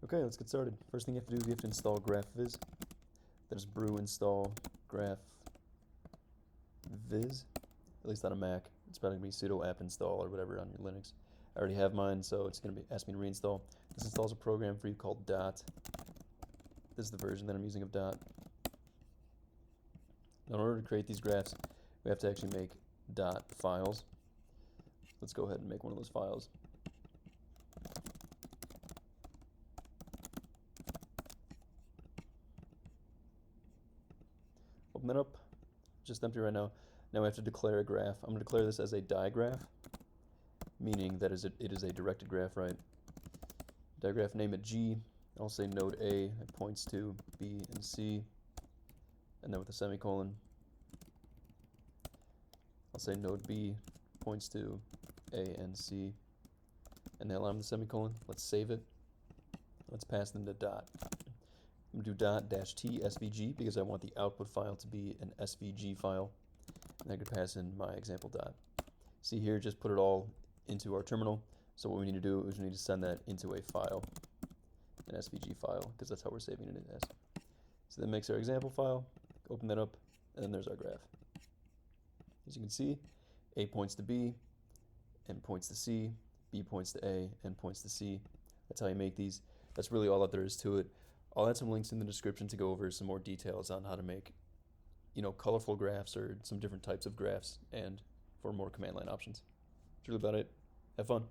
Okay, let's get started. First thing you have to do is you have to install Graphviz. That is brew install Graphviz, at least on a Mac. It's probably going to be sudo app install or whatever on your Linux. I already have mine, so it's going to be ask me to reinstall. This installs a program for you called Dot. This is the version that I'm using of Dot. Now, in order to create these graphs, we have to actually make Dot files. Let's go ahead and make one of those files. Open that up, just empty right now. Now we have to declare a graph. I'm going to declare this as a digraph, meaning that it is a directed graph, right? Digraph, name it G. I'll say node A, it points to B and C, and then with a semicolon, I'll say node B points to A and C, and now I'm the semicolon. Let's save it. Let's pass them to dot. I'm going to do dot dash T SVG because I want the output file to be an SVG file. And I could pass in my example dot. See here, just put it all into our terminal. So what we need to do is we need to send that into a file, an SVG file, because that's how we're saving it as. So that makes our example file. Open that up, and then there's our graph. As you can see, A points to B, and points to C, B points to A, and points to C. That's how you make these. That's really all that there is to it. I'll add some links in the description to go over some more details on how to make, colorful graphs or some different types of graphs and for more command line options. That's really about it. Have fun.